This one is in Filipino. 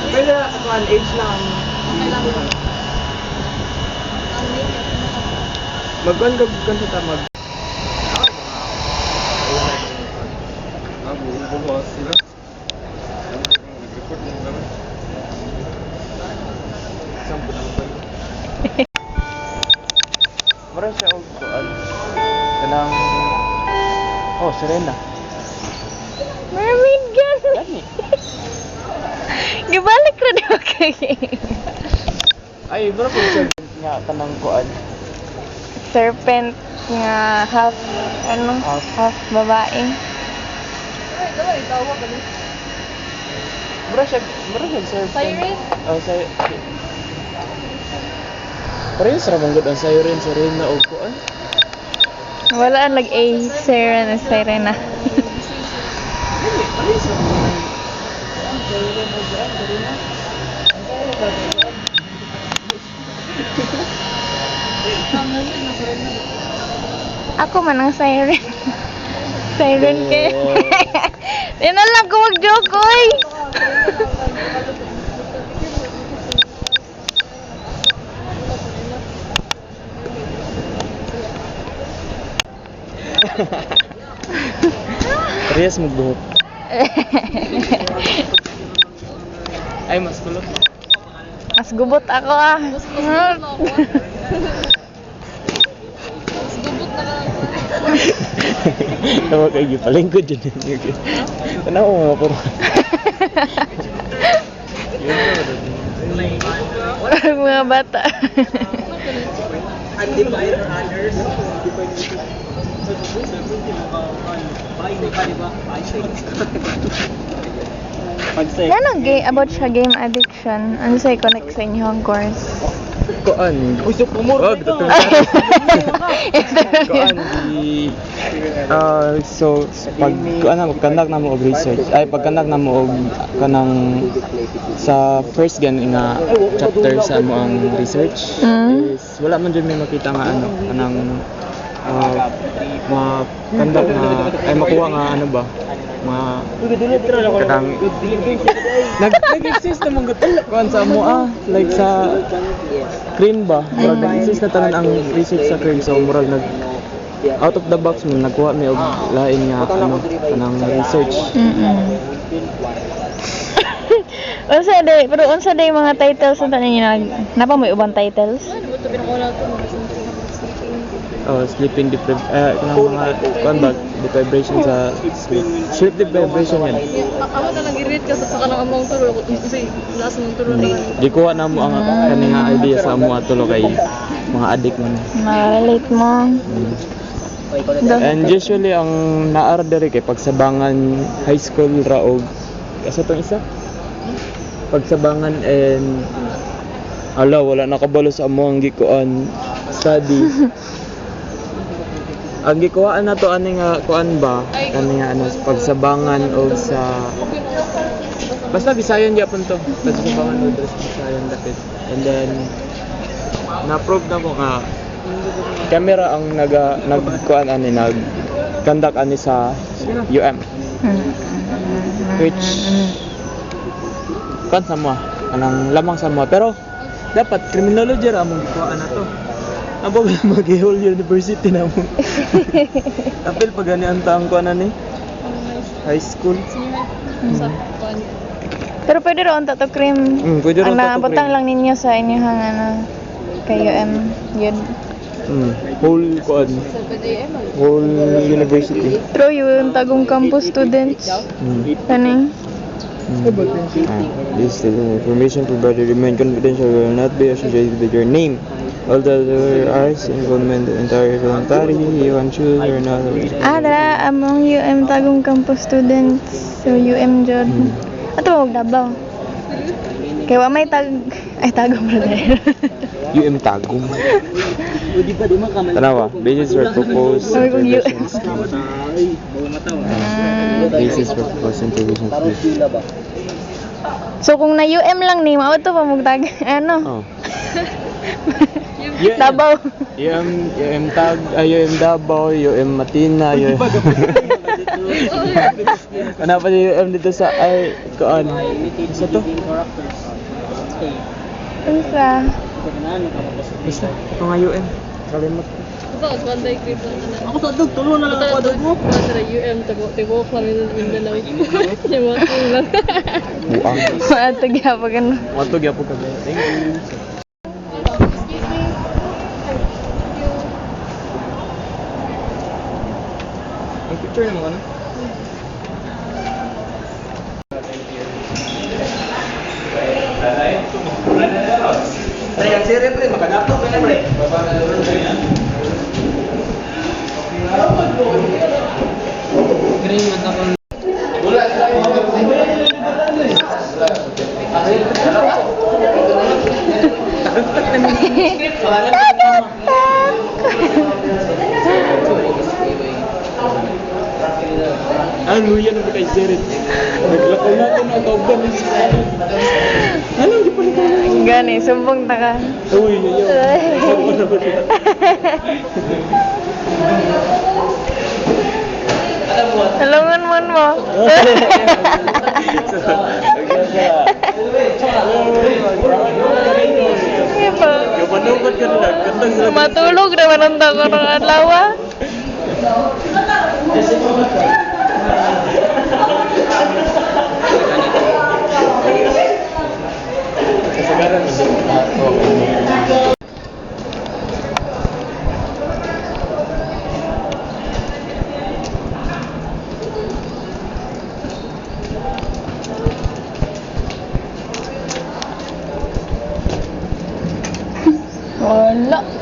Pwede one age lang. Magkuhan ka sa mag. Mura siya og kuan. Kanang Serena. Mermaid gun. Gani. Gibalik ra daw kay. Ay, mura po siya nga kanang kuan. Serpent nga half half babae. Mura siya serpent. Siren? Oh, siren. Parehas ra mong ang siren, Serena o kuan. Wala ang A, Serena. Parehas ra mong siren o kuan, Serena. Ako man ang siren. Siren kay. Di na lang ko mag-joke, oy. Parehas magbuhok. Ay, mas kulot. Mas gubot ako ah. Tawa kayo gipalingkod dyan. Tanaw mo po. Mga bata. Ano about sa game addiction? Ano sa'yo connect sa inyong course? Kuan. Wag, datong kuan di so pag kuan na conduct na mo og research ay pag conduct na mo og kanang sa first nga chapter sa mo ang research is wala man jud may makita nga ano kanang conduct na ay makuha nga ano ba kanang nag-exist naman kuan sa mo like sa cream ba nag-exist na tanan ang research sa cream so murag nag out of the box mo nagkuha mi og lain nga ano kanang research. Unsa day mga titles sa tanan niyo napa may ubang titles? Sleeping kanang mga kuan ba deprivation sa sleep deprivation yan. Ako na nag-read ka sa kanang among tulo kasi last mong tulo na Gikuha na mo ang kaning nga idea sa amo tulo kay mga addict man. Ma-relate mo. And usually ang naar diri kay pagsabangan high school ra og asa tong isa? Pagsabangan and wala nakabalo sa amo ang gikuan study. Ang gikuhaan na to ani nga kuan ba kani nga ano pagsabangan og sa basta Bisayan gyapon to pagsabangan og sa Bisayan dapit and then na-prove na ko nga camera ang nagkuan ani nag-conduct ani sa UM which kan sama anang lamang sama pero dapat criminology ra among gikuhaan na to. Abo mag-Whole University na mo. Apil pag gani ang taong ko na ni high school. Pero pwede ron to cream. Pwede ron to butang lang ninyo sa inyong kay UM yun. Whole university. Pero yung tagong campus students. Kaning This information provided remain confidential will not be associated with your name. Although there are involvement entirely voluntary, you can choose or not. Dara among UM tagong campus students. So UM jud. Ato og Davao. Kay wa may tagong brother. UM Tagum. Tanawa, basis for proposed interventions. Basis for proposed interventions. So kung na UM lang ni mao to pamugtag ano? Davao. UM Davao, UM Matina, Ano pa yung UM dito sa, ay, kuan. Sa to? Unsa? Basta, ito nga UM. Kalimot ko. Tapos one day trip lang na. Ako sa dog, tulo na lang ako dog mo. Sa tibok kami ng Mindanao. Yung mga lang. Buang. Ato gyapon kan. Matog yapo kami. Thank you. Ang picture naman ano? Pre, ang siri pre, makadato ka na pre. Green man ako. Wala sila yung Ano yan ang kay Jared? Naglakaw natin ang kauban ni Ano di pa nito? Gani, sumbong ta ka. Uy, yayo. Sabi na ba siya? Talungan mo. Sige po. Kapanungan ka na. Gandang sila. Matulog naman ang tako ng adlaw. Ah. Kasagaran mo siya. Okay. Wala.